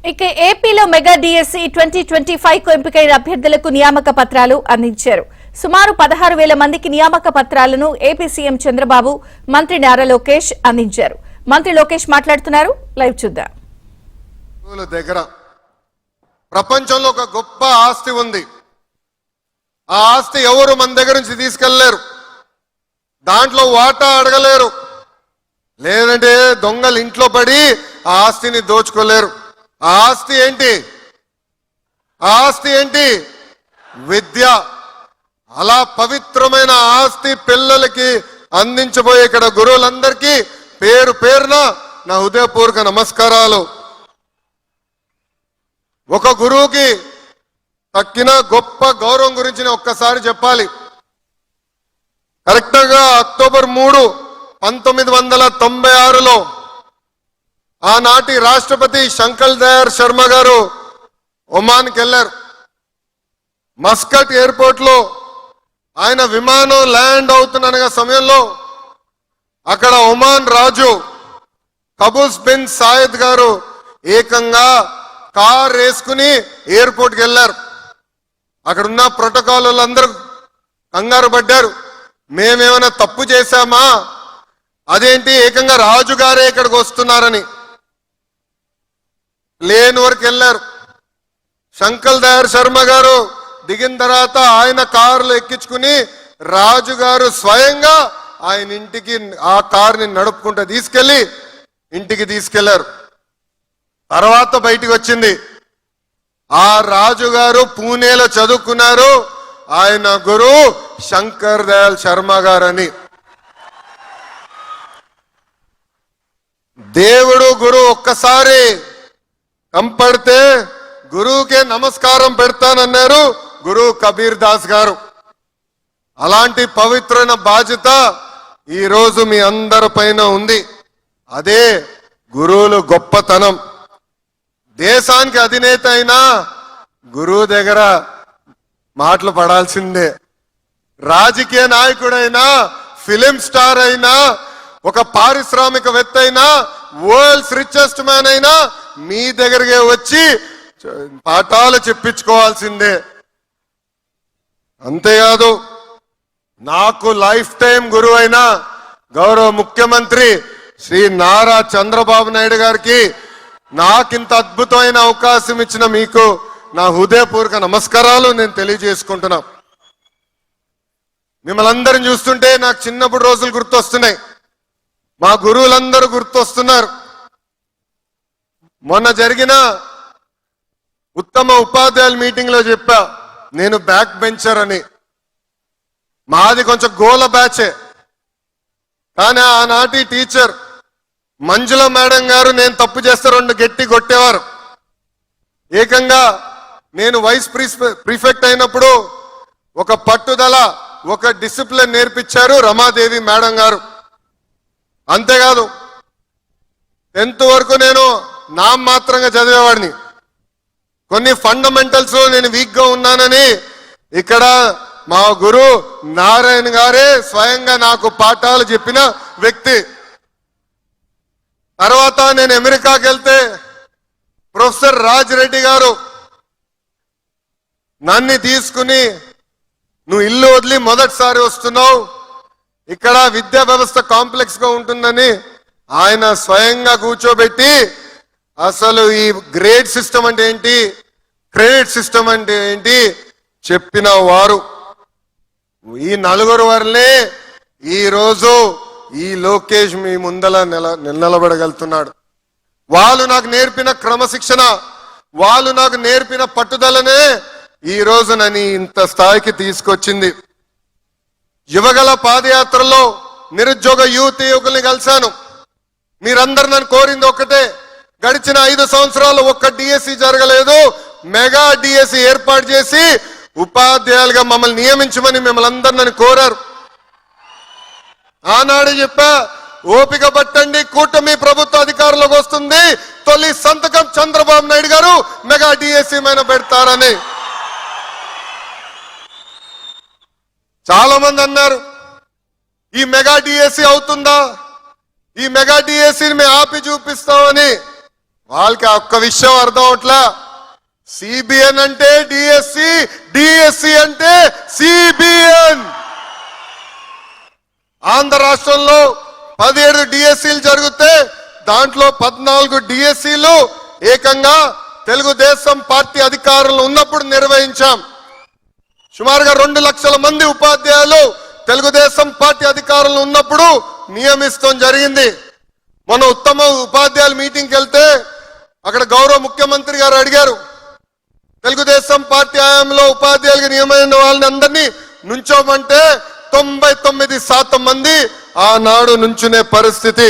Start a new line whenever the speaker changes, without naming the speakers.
ఇక ఏపీలో mega DSC 2025 కు ఎంపికైన అభ్యర్థులకు నియామక పత్రాలు అందించారు. సుమారు 16,000 మందికి నియామక పత్రాలను ఏపీ సీఎం చంద్రబాబు, మంత్రి నారా లోకేష్ అందించారు. మంత్రి లోకేష్ మాట్లాడుతున్నారు. లైవ్ చూద్దాం.
ప్రపంచంలో ఒక గొప్ప ఆస్తి ఉంది. ఆ ఆస్తి ఎవరు మన దగ్గర నుంచి తీసుకెళ్లలేరు, దాంట్లో వాటా అడగలేరు, లేదంటే దొంగలు ఇంట్లో పడి ఆ ఆస్తిని దోచుకోలేరు. ఆ ఆస్తి ఏంటి? ఆ ఆస్తి ఏంటి? విద్య. అలా పవిత్రమైన ఆస్తి పిల్లలకి అందించబోయే ఇక్కడ గురువులందరికీ పేరు పేరున నా హృదయపూర్వక నమస్కారాలు. ఒక గురువుకి తక్కిన గొప్ప గౌరవం గురించి ఒక్కసారి చెప్పాలి. కరెక్ట్గా అక్టోబర్ 3, 1996లో ఆనాటి రాష్ట్రపతి శంకర్ దయాళ్ శర్మ గారు ఒమాన్కి వెళ్ళారు. మస్కట్ ఎయిర్పోర్ట్ లో ఆయన విమానం ల్యాండ్ అవుతున్న సమయంలో అక్కడ ఒమాన్ రాజు కబూస్ బిన్ సాయద్ గారు ఏకంగా కార్ వేసుకుని ఎయిర్పోర్ట్కి వెళ్ళారు. అక్కడున్న ప్రోటోకాల్ వాళ్ళందరూ కంగారు పడ్డారు, మేమేమైనా తప్పు చేశామా, అదేంటి ఏకంగా రాజుగారే ఇక్కడికి వస్తున్నారని. ప్లేన్ వరకు వెళ్ళారు. శంకర్ దయాళ్ శర్మ గారు దిగిన తర్వాత ఆయన కారులో ఎక్కించుకుని రాజుగారు స్వయంగా ఆయన ఇంటికి ఆ కారుని నడుపుకుంటూ తీసుకెళ్లి ఇంటికి తీసుకెళ్లారు. తర్వాత బయటికి వచ్చింది, ఆ రాజుగారు పూణేలో చదువుకున్నారు, ఆయన గురువు శంకర్ దయాళ్ శర్మ గారని. దేవుడు గురువు ఒక్కసారి కంపడితే గురువుకే నమస్కారం పెడతానన్నారు గురువు కబీర్ దాస్ గారు. అలాంటి పవిత్రమైన బాధ్యత ఈరోజు మీ అందరి పైన ఉంది. అదే గురువులు గొప్పతనం. దేశానికి అధినేత అయినా గురువు దగ్గర మాటలు పడాల్సిందే. రాజకీయ నాయకుడైనా, ఫిలిం స్టార్ అయినా, ఒక పారిశ్రామికవేత్త అయినా, వరల్డ్స్ రిచెస్ట్ మ్యాన్ అయినా మీ దగ్గరకే వచ్చి పాఠాలు చెప్పించుకోవాల్సిందే. అంతేకాదు, నాకు లైఫ్ టైం గురువు అయిన గౌరవ ముఖ్యమంత్రి శ్రీ నారా చంద్రబాబు నాయుడు గారికి నాకింత అద్భుతమైన అవకాశం ఇచ్చిన మీకు నా హృదయపూర్వక నమస్కారాలు నేను తెలియజేసుకుంటున్నా. మిమ్మల్ని అందరిని చూస్తుంటే నాకు చిన్నప్పుడు రోజులు గుర్తొస్తున్నాయి, మా గురువులందరూ గుర్తొస్తున్నారు. మొన్న జరిగిన ఉత్తమ ఉపాధ్యాయుల మీటింగ్ లో చెప్పా, నేను బ్యాక్ బెంచర్ అని. మాది కొంచెం గోల బ్యాచే, కానీ ఆనాటి టీచర్ మంజుల మేడం గారు నేను తప్పు చేస్తే 2 గట్టి కొట్టేవారు. ఏకంగా నేను వైస్ ప్రిఫెక్ట్ అయినప్పుడు ఒక పట్టుదల, ఒక డిసిప్లిన్ నేర్పించారు రమాదేవి మేడం గారు. అంతేకాదు, 10th వరకు నేను నామమాత్రంగా చదివేవాడిని. కొన్ని ఫండమెంటల్స్ లో నేను వీక్ గా ఉన్నానని ఇక్కడ మా గురువు నారాయణ గారే స్వయంగా నాకు పాఠాలు చెప్పిన వ్యక్తి. తర్వాత నేను అమెరికాకి వెళ్తే ప్రొఫెసర్ రాజ్ రెడ్డి గారు నన్ను తీసుకుని, నువ్వు ఇల్లు వదిలి మొదటిసారి వస్తున్నావు, ఇక్కడ విద్యా వ్యవస్థ కాంప్లెక్స్ గా ఉంటుందని ఆయన స్వయంగా కూర్చోబెట్టి అసలు ఈ గ్రేడ్ సిస్టమ్ అంటే ఏంటి, క్రెడిట్ సిస్టమ్ అంటే ఏంటి చెప్పిన వారు. ఈ 4 వరలే ఈ రోజు ఈ లోకేష్ మీ ముందల నిలబడగలుగుతున్నాడు. వాళ్ళు నాకు నేర్పిన క్రమశిక్షణ, వాళ్ళు నాకు నేర్పిన పట్టుదలనే ఈ రోజు నన్ను ఇంత స్థాయికి తీసుకొచ్చింది. యువగల పాదయాత్రలో నిరుద్యోగ యువకుల్ని కలిశాను. మీరందరూ నన్ను కోరింది ఒక్కటే, గడిచిన 5 సంవత్సరాలు ఒక్క డిఎస్సి జరగలేదు, మెగా డిఎస్సి ఏర్పాటు చేసి ఉపాధ్యాయులుగా మమ్మల్ని నియమించమని మిమ్మల్ని అందరూ నన్ను కోరారు. ఆనాడు చెప్పా, ఓపిక పట్టండి, కూటమి ప్రభుత్వ అధికారంలోకి వస్తుంది, తొలి సంతకం చంద్రబాబు నాయుడు గారు మెగా డిఎస్సి మీద పెడతారని. చాలా మంది అన్నారు, ఈ మెగా డిఎస్సి అవుతుందా, ఈ మెగా డిఎస్సిని మేము ఆపి చూపిస్తామని. వాళ్ళకి ఆ ఒక్క విషయం అర్థం అవట్లా. సిబిఎన్ అంటే డిఎస్సి, డిఎస్సి అంటే సిబిఎన్. ఆంధ్ర రాష్ట్రంలో 17 డిఎస్సీలు జరిగితే దాంట్లో 14 డిఎస్సీలు ఏకంగా తెలుగుదేశం పార్టీ అధికారంలో ఉన్నప్పుడు నిర్వహించాం. సుమారుగా 2 లక్షల మంది ఉపాధ్యాయులు తెలుగుదేశం పార్టీ అధికారంలో ఉన్నప్పుడు నియమిస్తాం జరిగింది. మన ఉత్తమ ఉపాధ్యాయుల మీటింగ్కి వెళ్తే అక్కడ గౌరవ ముఖ్యమంత్రి గారు అడిగారు, తెలుగుదేశం పార్టీ హయాంలో ఉపాధ్యాయులుగా నియమైన వాళ్ళని అందరినీ నుంచోమంటే 99% మంది ఆనాడు నుంచునే పరిస్థితి.